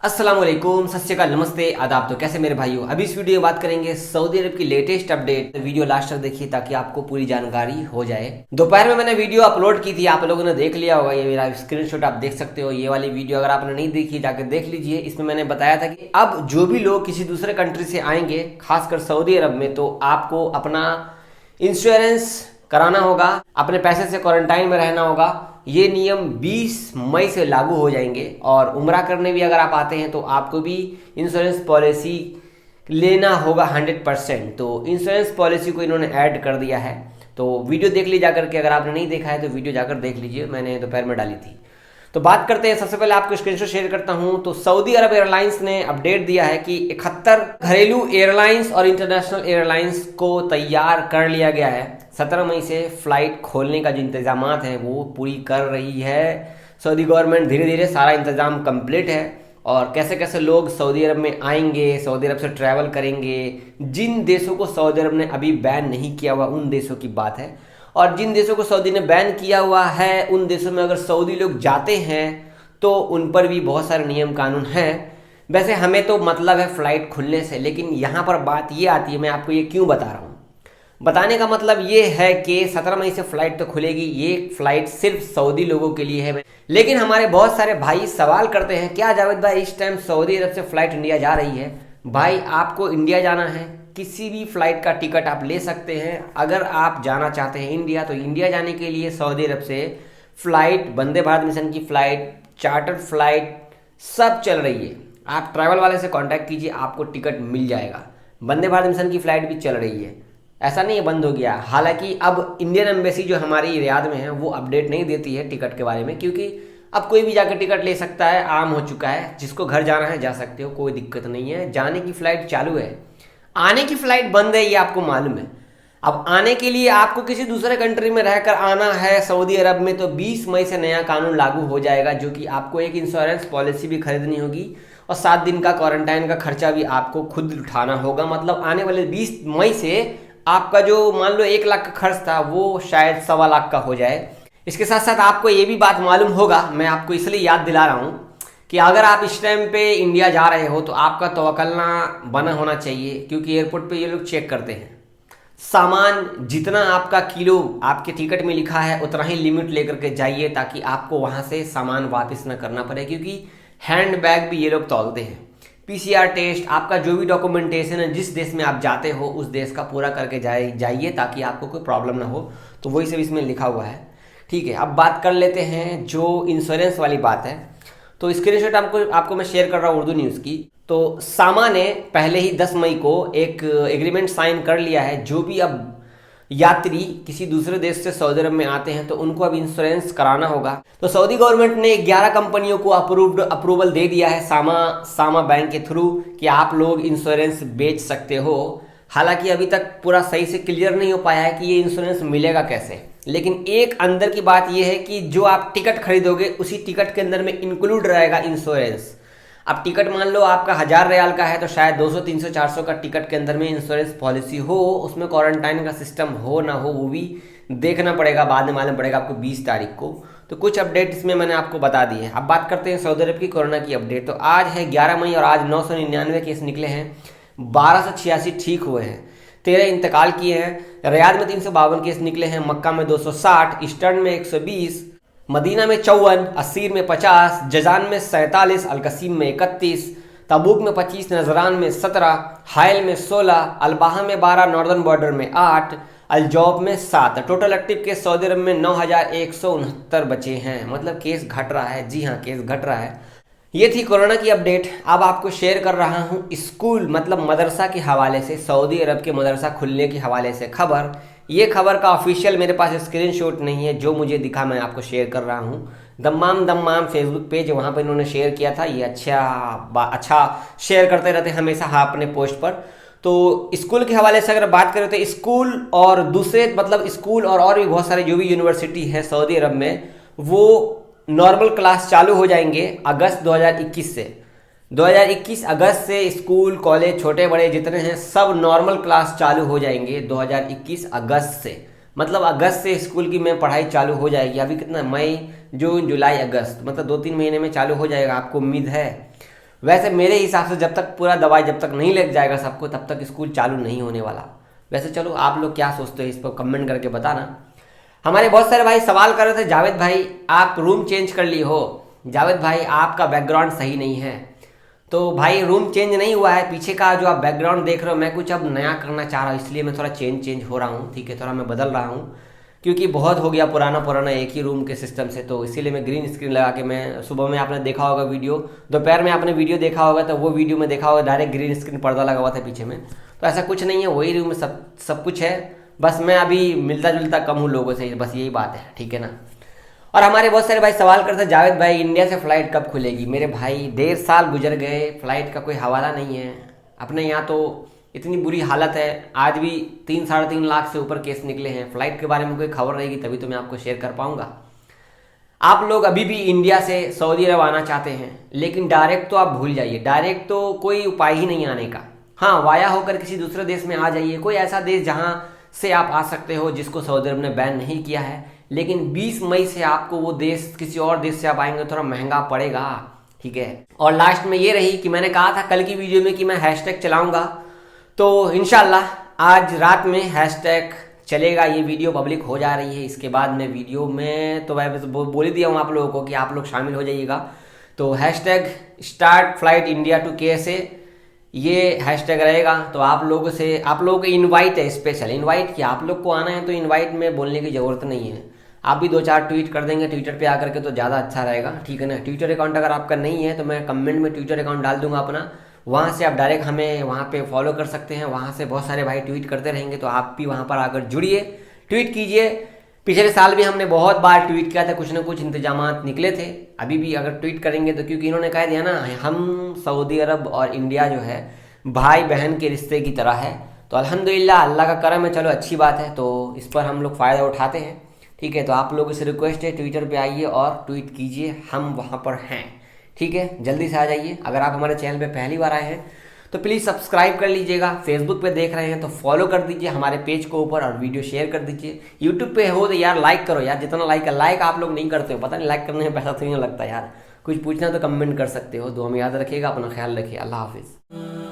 अस्सलाम वालेकुम, सत श्री अकाल, नमस्ते, आदाब। तो कैसे मेरे भाइयों, अभी इस वीडियो में बात करेंगे सऊदी अरब की लेटेस्ट अपडेट। तो वीडियो लास्ट तक देखिए ताकि आपको पूरी जानकारी हो जाए। दोपहर में मैंने वीडियो अपलोड की थी, आप लोगों ने देख लिया होगा। ये मेरा स्क्रीनशॉट आप देख सकते हो। ये वाली वीडियो अगर आपने नहीं देखी जाकर देख लीजिए। इसमें मैंने बताया था कि अब जो भी लोग किसी दूसरे कंट्री से आएंगे, खासकर सऊदी अरब में, तो आपको अपना इंश्योरेंस कराना होगा, अपने पैसे से क्वारंटाइन में रहना होगा। ये नियम 20 मई से लागू हो जाएंगे। और उम्रा करने भी अगर आप आते हैं तो आपको भी इंश्योरेंस पॉलिसी लेना होगा 100%। तो इंश्योरेंस पॉलिसी को इन्होंने ऐड कर दिया है। तो वीडियो देख लीजिए जाकर के, अगर आपने नहीं देखा है तो वीडियो जाकर देख लीजिए, मैंने दोपहर में डाली थी। तो बात करते हैं, सबसे पहले आपको स्क्रीनशॉट शेयर करता हूं। तो सऊदी अरब एयरलाइंस ने अपडेट दिया है कि 71 घरेलू एयरलाइंस और इंटरनेशनल एयरलाइंस को तैयार कर लिया गया है। 17 मई से फ्लाइट खोलने का जो इंतजाम है वो पूरी कर रही है सऊदी गवर्नमेंट। धीरे धीरे सारा इंतजाम कंप्लीट है। और कैसे कैसे लोग सऊदी अरब में आएंगे, सऊदी अरब से ट्रैवल करेंगे, जिन देशों को सऊदी अरब ने अभी बैन नहीं किया हुआ उन देशों की बात है। और जिन देशों को सऊदी ने बैन किया हुआ है उन देशों में अगर सऊदी लोग जाते हैं तो उन पर भी बहुत सारे नियम कानून हैं। वैसे हमें तो मतलब है फ्लाइट खुलने से, लेकिन यहाँ पर बात ये आती है, मैं आपको ये क्यों बता रहा हूँ। बताने का मतलब ये है कि 17 मई से फ्लाइट तो खुलेगी। ये फ्लाइट सिर्फ सऊदी लोगों के लिए है। लेकिन हमारे बहुत सारे भाई सवाल करते हैं, क्या जावेद भाई इस टाइम सऊदी अरब से फ्लाइट इंडिया जा रही है? भाई आपको इंडिया जाना है, किसी भी फ्लाइट का टिकट आप ले सकते हैं। अगर आप जाना चाहते हैं इंडिया, तो इंडिया जाने के लिए सऊदी अरब से फ्लाइट, वंदे भारत मिशन की फ्लाइट, चार्टर्ड फ्लाइट सब चल रही है। आप ट्रैवल वाले से कांटेक्ट कीजिए, आपको टिकट मिल जाएगा। वंदे भारत मिशन की फ्लाइट भी चल रही है, ऐसा नहीं है बंद हो गया। हालांकि अब इंडियन एम्बेसी जो हमारी रियाद में है वो अपडेट नहीं देती है टिकट के बारे में, क्योंकि अब कोई भी जाकर टिकट ले सकता है, आम हो चुका है। जिसको घर जाना है जा सकते हो, कोई दिक्कत नहीं है। जाने की फ्लाइट चालू है, आने की फ्लाइट बंद है, ये आपको मालूम है। अब आने के लिए आपको किसी दूसरे कंट्री में रहकर आना है सऊदी अरब में, तो 20 मई से नया कानून लागू हो जाएगा, जो कि आपको एक इंश्योरेंस पॉलिसी भी खरीदनी होगी और 7 दिन का क्वारंटाइन का खर्चा भी आपको खुद उठाना होगा। मतलब आने वाले 20 मई से आपका जो मान लो 1 लाख का खर्च था वो शायद 1.25 लाख का हो जाए। इसके साथ साथ आपको ये भी बात मालूम होगा, मैं आपको इसलिए याद दिला रहा हूँ कि अगर आप इस टाइम पे इंडिया जा रहे हो तो आपका तवक्कलना बना होना चाहिए, क्योंकि एयरपोर्ट पे ये लोग चेक करते हैं सामान। जितना आपका किलो आपके टिकट में लिखा है उतना ही लिमिट लेकर के जाइए, ताकि आपको वहाँ से सामान वापस न करना पड़े, क्योंकि हैंड बैग भी ये लोग तौलते हैं। PCR टेस्ट, आपका जो भी डॉक्यूमेंटेशन है, जिस देश में आप जाते हो उस देश का पूरा करके जाइए ताकि आपको कोई प्रॉब्लम ना हो। तो वही सब इसमें लिखा हुआ है। ठीक है, अब बात कर लेते हैं जो इंश्योरेंस वाली बात है। तो स्क्रीनशॉट आपको मैं शेयर कर रहा हूँ उर्दू न्यूज़ की। तो सामा ने पहले ही 10 मई को एक एग्रीमेंट साइन कर लिया है। जो भी अब यात्री किसी दूसरे देश से सऊदी अरब में आते हैं तो उनको अब इंश्योरेंस कराना होगा। तो सऊदी गवर्नमेंट ने 11 कंपनियों को अप्रूवल दे दिया है सामा बैंक के थ्रू कि आप लोग इंश्योरेंस बेच सकते हो। हालांकि अभी तक पूरा सही से क्लियर नहीं हो पाया है कि ये इंश्योरेंस मिलेगा कैसे, लेकिन एक अंदर की बात ये है कि जो आप टिकट खरीदोगे उसी टिकट के अंदर में इंक्लूड रहेगा इंश्योरेंस। अब टिकट मान लो आपका 1000 रियाल का है तो शायद 200, 300, 400 का टिकट के अंदर में इंश्योरेंस पॉलिसी हो, उसमें क्वारंटाइन का सिस्टम हो ना हो वो भी देखना पड़ेगा, बाद में मालूम पड़ेगा आपको 20 तारीख को। तो कुछ अपडेट इसमें मैंने आपको बता दी है। अब बात करते हैं सऊदी अरब की कोरोना की अपडेट। तो आज है 11 मई और आज 999 केस निकले हैं, 1286 ठीक हुए हैं, 13 इंतकाल किए हैं। रियाद में 352 केस निकले हैं, मक्का में 260, ईस्टर्न में 120, मदीना में 54, असीर में 50, जजान में 47, अलकसीम में 31, तबूक में 25, नजरान में 17, हायल में 16, अलबाहा में 12, नॉर्दर्न बॉर्डर में 8, अलजौब में 7। टोटल एक्टिव केस सऊदी अरब में 9169 बचे हैं। मतलब केस घट रहा है, जी हाँ केस घट रहा है। ये थी कोरोना की अपडेट। अब आपको शेयर कर रहा हूँ स्कूल मतलब मदरसा के हवाले से, सऊदी अरब के मदरसा खुलने के हवाले से खबर। ये खबर का ऑफिशियल मेरे पास स्क्रीनशॉट नहीं है, जो मुझे दिखा मैं आपको शेयर कर रहा हूँ। दम्माम फेसबुक पेज, वहाँ पर इन्होंने शेयर किया था। ये अच्छा शेयर करते रहते हमेशा हाँ अपने पोस्ट पर। तो स्कूल के हवाले से अगर बात करें तो स्कूल और दूसरे मतलब स्कूल और भी बहुत सारे जो भी यूनिवर्सिटी है सऊदी अरब में, वो नॉर्मल क्लास चालू हो जाएंगे अगस्त 2021 से। 2021 अगस्त से स्कूल कॉलेज छोटे बड़े जितने हैं सब नॉर्मल क्लास चालू हो जाएंगे 2021 अगस्त से। मतलब अगस्त से स्कूल की में पढ़ाई चालू हो जाएगी। अभी कितना, मई, जून, जुलाई, अगस्त, मतलब 2-3 महीने में चालू हो जाएगा, आपको उम्मीद है। वैसे मेरे हिसाब से जब तक पूरा दवाई जब तक नहीं लग जाएगा सबको, तब तक स्कूल चालू नहीं होने वाला। वैसे चलो आप लोग क्या सोचते हो इस पर कमेंट करके बताना। हमारे बहुत सारे भाई सवाल कर रहे थे, जावेद भाई आप रूम चेंज कर ली हो, जावेद भाई आपका बैकग्राउंड सही नहीं है। तो भाई रूम चेंज नहीं हुआ है, पीछे का जो आप बैकग्राउंड देख रहे हो मैं कुछ अब नया करना चाह रहा हूँ, इसलिए मैं थोड़ा चेंज हो रहा हूँ। ठीक है, थोड़ा मैं बदल रहा हूँ क्योंकि बहुत हो गया पुराना एक ही रूम के सिस्टम से। तो इसीलिए मैं ग्रीन स्क्रीन लगा के, मैं सुबह में आपने देखा होगा वीडियो, दोपहर में आपने वीडियो देखा होगा तो वो वीडियो में देखा होगा डायरेक्ट ग्रीन स्क्रीन पर्दा लगा हुआ था पीछे में। तो ऐसा कुछ नहीं है, वही रूम में सब कुछ है, बस मैं अभी मिलता जुलता कम हूँ लोगों से, बस यही बात है। ठीक है ना। और हमारे बहुत सारे भाई सवाल करते हैं, जावेद भाई इंडिया से फ़्लाइट कब खुलेगी। मेरे भाई 1.5 साल गुजर गए, फ़्लाइट का कोई हवाला नहीं है अपने यहाँ। तो इतनी बुरी हालत है, आज भी 3-3.5 लाख से ऊपर केस निकले हैं। फ़्लाइट के बारे में कोई खबर रहेगी तभी तो मैं आपको शेयर कर पाऊँगा। आप लोग अभी भी इंडिया से सऊदी अरब आना चाहते हैं, लेकिन डायरेक्ट तो आप भूल जाइए, डायरेक्ट तो कोई उपाय ही नहीं आने का। हाँ, वाया होकर किसी दूसरे देश में आ जाइए, कोई ऐसा देश जहाँ से आप आ सकते हो जिसको सऊदी अरब ने बैन नहीं किया है। लेकिन 20 मई से आपको वो देश, किसी और देश से आप आएंगे थोड़ा महंगा पड़ेगा। ठीक है। और लास्ट में ये रही कि मैंने कहा था कल की वीडियो में कि मैं हैशटैग चलाऊंगा, तो इंशाल्लाह आज रात में हैशटैग चलेगा। ये वीडियो पब्लिक हो जा रही है, इसके बाद मैं वीडियो में तो मैं बोल ही दिया हूँ आप लोगों को कि आप लोग शामिल हो जाइएगा। तो hashtag start flight India to KSA ये हैशटैग रहेगा। तो आप लोगों को इनवाइट है, स्पेशल इनवाइट कि आप लोग को आना है, तो इनवाइट में बोलने की ज़रूरत नहीं है। आप भी 2-4 ट्वीट कर देंगे ट्विटर पे आकर के तो ज़्यादा अच्छा रहेगा। ठीक है ना। ट्विटर अकाउंट अगर आपका नहीं है तो मैं कमेंट में ट्विटर अकाउंट डाल दूंगा अपना, वहाँ से आप डायरेक्ट हमें वहाँ पे फॉलो कर सकते हैं। वहाँ से बहुत सारे भाई ट्वीट करते रहेंगे, तो आप भी वहाँ पर आकर जुड़िए, ट्वीट कीजिए। पिछले साल भी हमने बहुत बार ट्वीट किया था, कुछ ना कुछ इंतजामात निकले थे। अभी भी अगर ट्वीट करेंगे तो, क्योंकि इन्होंने कह दिया ना, हम सऊदी अरब और इंडिया जो है भाई बहन के रिश्ते की तरह है। तो अल्हम्दुलिल्लाह, अल्लाह का करम है, चलो अच्छी बात है। तो इस पर हम लोग फ़ायदा उठाते हैं। ठीक है। तो आप लोगों से रिक्वेस्ट है, ट्विटर पे आइए और ट्वीट कीजिए, हम वहाँ पर हैं। ठीक है, जल्दी से आ जाइए। अगर आप हमारे चैनल पे पहली बार आए हैं तो प्लीज़ सब्सक्राइब कर लीजिएगा। फेसबुक पे देख रहे हैं तो फॉलो कर दीजिए हमारे पेज को ऊपर, और वीडियो शेयर कर दीजिए। यूट्यूब पे हो तो यार लाइक करो यार, जितना लाइक आप लोग नहीं करते हो, पता नहीं लाइक करने में पैसा तो नहीं लगता यार। कुछ पूछना तो कमेंट कर सकते हो। दुआ में याद रखिएगा, अपना ख्याल रखिए। अल्लाह हाफिज़।